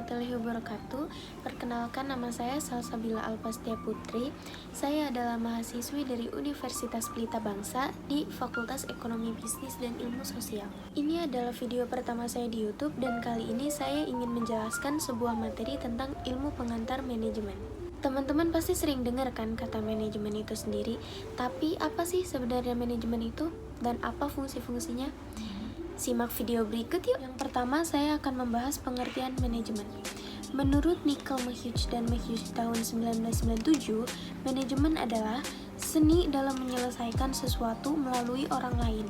warahmatullahi wabarakatuh. Perkenalkan, nama saya Salsabila Alpastia Putri. Saya adalah mahasiswi dari Universitas Pelita Bangsa di Fakultas Ekonomi Bisnis dan Ilmu Sosial. Ini adalah video pertama saya di YouTube dan kali ini saya ingin menjelaskan sebuah materi tentang ilmu pengantar manajemen. Teman-teman pasti sering dengar kan kata manajemen itu sendiri, tapi apa sih sebenarnya manajemen itu dan apa fungsi-fungsinya? Simak video berikut yuk. Yang pertama, saya akan membahas pengertian manajemen. Menurut Nickel Maheuch dan Maheuch tahun 1997, manajemen adalah seni dalam menyelesaikan sesuatu melalui orang lain.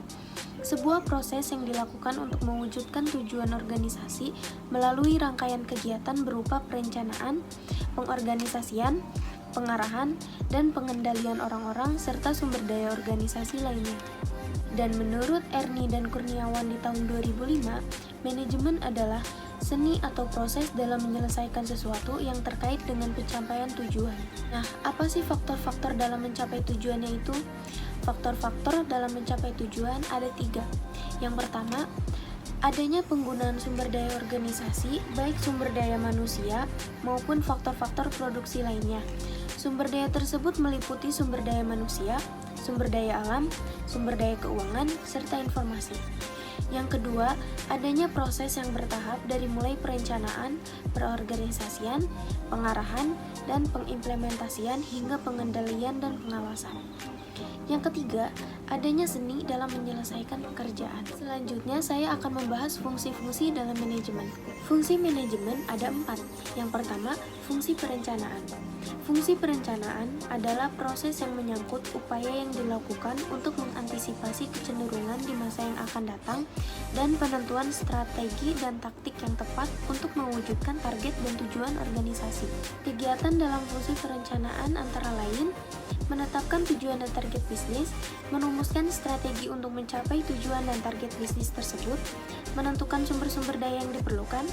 Sebuah proses yang dilakukan untuk mewujudkan tujuan organisasi melalui rangkaian kegiatan berupa perencanaan, pengorganisasian, pengarahan, dan pengendalian orang-orang serta sumber daya organisasi lainnya. Dan menurut Ernie dan Kurniawan di tahun 2005, manajemen adalah seni atau proses dalam menyelesaikan sesuatu yang terkait dengan pencapaian tujuan. Nah, apa sih faktor-faktor dalam mencapai tujuannya itu? Faktor-faktor dalam mencapai tujuan ada 3. Yang pertama, adanya penggunaan sumber daya organisasi, baik sumber daya manusia maupun faktor-faktor produksi lainnya. Sumber daya tersebut meliputi sumber daya manusia, sumber daya alam, sumber daya keuangan, serta informasi. Yang kedua, adanya proses yang bertahap dari mulai perencanaan, perorganisasian, pengarahan, dan pengimplementasian hingga pengendalian dan pengawasan. Yang ketiga, adanya seni dalam menyelesaikan pekerjaan. Selanjutnya, saya akan membahas fungsi-fungsi dalam manajemen. Fungsi manajemen ada 4. Yang pertama, fungsi perencanaan. Fungsi perencanaan adalah proses yang menyangkut upaya yang dilakukan untuk mengantisipasi kecenderungan di masa yang akan datang dan penentuan strategi dan taktik yang tepat untuk mewujudkan target dan tujuan organisasi. Kegiatan dalam fungsi perencanaan antara lain menetapkan tujuan dan target bisnis, merumuskan strategi untuk mencapai tujuan dan target bisnis tersebut, menentukan sumber-sumber daya yang diperlukan,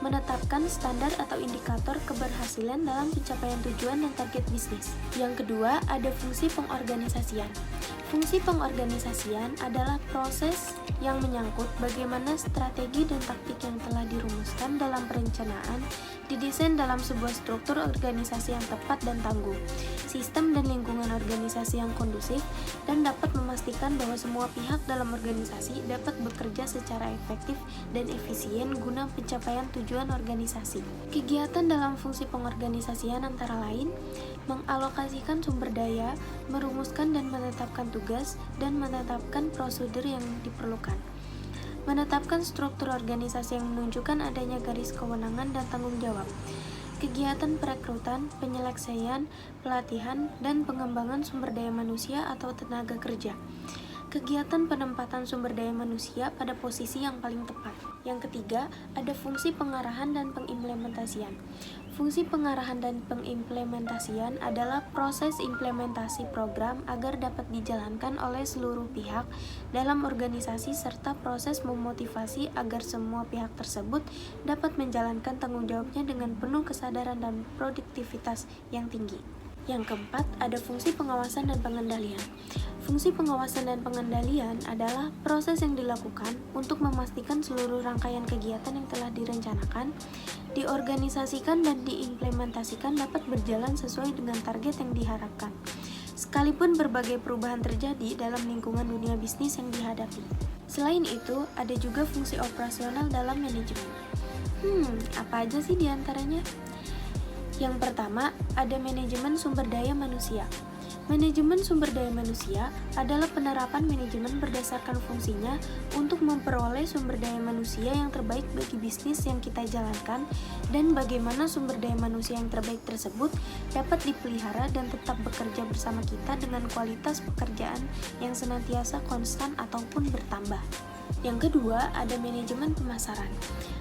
menetapkan standar atau indikator keberhasilan dalam pencapaian tujuan dan target bisnis. Yang kedua, ada fungsi pengorganisasian. Fungsi pengorganisasian adalah proses yang menyangkut bagaimana strategi dan taktik yang telah dirumuskan dalam perencanaan didesain dalam sebuah struktur organisasi yang tepat dan tangguh, sistem dan lingkungan organisasi yang kondusif, dan dapat memastikan bahwa semua pihak dalam organisasi dapat bekerja secara efektif dan efisien guna pencapaian tujuan organisasi. Kegiatan dalam fungsi pengorganisasian antara lain mengalokasikan sumber daya, merumuskan dan menetapkan tugas, dan menetapkan prosedur yang diperlukan. Menetapkan struktur organisasi yang menunjukkan adanya garis kewenangan dan tanggung jawab. Kegiatan perekrutan, penyeleksian, pelatihan, dan pengembangan sumber daya manusia atau tenaga kerja. Kegiatan penempatan sumber daya manusia pada posisi yang paling tepat. Yang ketiga, ada fungsi pengarahan dan pengimplementasian. Fungsi pengarahan dan pengimplementasian adalah proses implementasi program agar dapat dijalankan oleh seluruh pihak dalam organisasi serta proses memotivasi agar semua pihak tersebut dapat menjalankan tanggung jawabnya dengan penuh kesadaran dan produktivitas yang tinggi. Yang keempat, ada fungsi pengawasan dan pengendalian. Fungsi pengawasan dan pengendalian adalah proses yang dilakukan untuk memastikan seluruh rangkaian kegiatan yang telah direncanakan, diorganisasikan, dan diimplementasikan dapat berjalan sesuai dengan target yang diharapkan, sekalipun berbagai perubahan terjadi dalam lingkungan dunia bisnis yang dihadapi. Selain itu, ada juga fungsi operasional dalam manajemen. Apa aja sih diantaranya? Yang pertama, ada manajemen sumber daya manusia. Manajemen sumber daya manusia adalah penerapan manajemen berdasarkan fungsinya untuk memperoleh sumber daya manusia yang terbaik bagi bisnis yang kita jalankan dan bagaimana sumber daya manusia yang terbaik tersebut dapat dipelihara dan tetap bekerja bersama kita dengan kualitas pekerjaan yang senantiasa konstan ataupun bertambah. Yang kedua, ada manajemen pemasaran.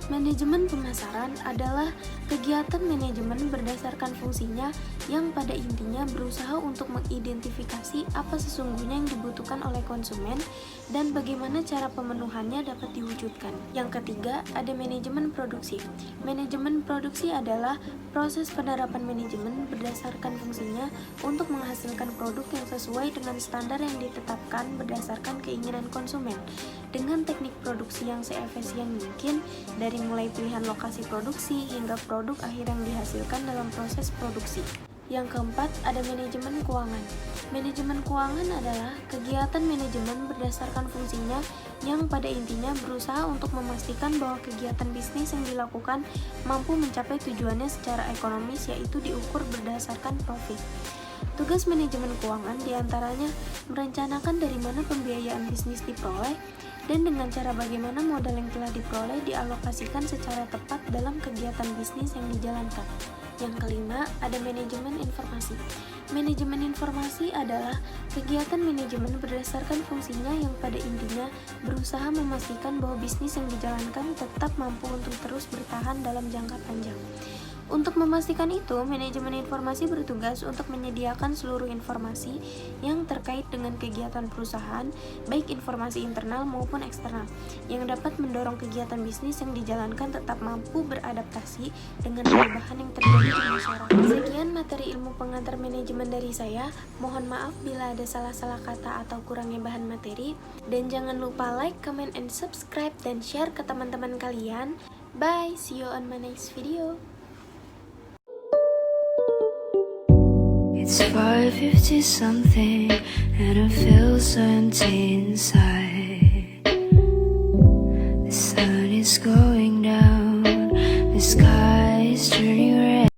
Manajemen pemasaran adalah kegiatan manajemen berdasarkan fungsinya yang pada intinya berusaha untuk mengidentifikasi apa sesungguhnya yang dibutuhkan oleh konsumen dan bagaimana cara pemenuhannya dapat diwujudkan. Yang ketiga, ada manajemen produksi. Manajemen produksi adalah proses penerapan manajemen berdasarkan fungsinya untuk menghasilkan produk yang sesuai dengan standar yang ditetapkan berdasarkan keinginan konsumen dengan teknik produksi yang seefisien mungkin, dari mulai pilihan lokasi produksi hingga produk akhir yang dihasilkan dalam proses produksi. Yang keempat, ada manajemen keuangan. Manajemen keuangan adalah kegiatan manajemen berdasarkan fungsinya yang pada intinya berusaha untuk memastikan bahwa kegiatan bisnis yang dilakukan mampu mencapai tujuannya secara ekonomis, yaitu diukur berdasarkan profit. Tugas manajemen keuangan diantaranya merencanakan dari mana pembiayaan bisnis diperoleh dan dengan cara bagaimana modal yang telah diperoleh dialokasikan secara tepat dalam kegiatan bisnis yang dijalankan. Yang kelima, ada manajemen informasi. Manajemen informasi adalah kegiatan manajemen berdasarkan fungsinya yang pada intinya berusaha memastikan bahwa bisnis yang dijalankan tetap mampu untuk terus bertahan dalam jangka panjang. Untuk memastikan itu, manajemen informasi bertugas untuk menyediakan seluruh informasi yang terkait dengan kegiatan perusahaan, baik informasi internal maupun eksternal, yang dapat mendorong kegiatan bisnis yang dijalankan tetap mampu beradaptasi dengan perubahan yang terjadi di masyarakat. Sekian materi ilmu pengantar manajemen dari saya. Mohon maaf bila ada salah-salah kata atau kurangnya bahan materi. Dan jangan lupa like, comment, and subscribe, dan share ke teman-teman kalian. Bye, see you on my next video. It's 5:50 something and I feel so empty inside. The sun is gone.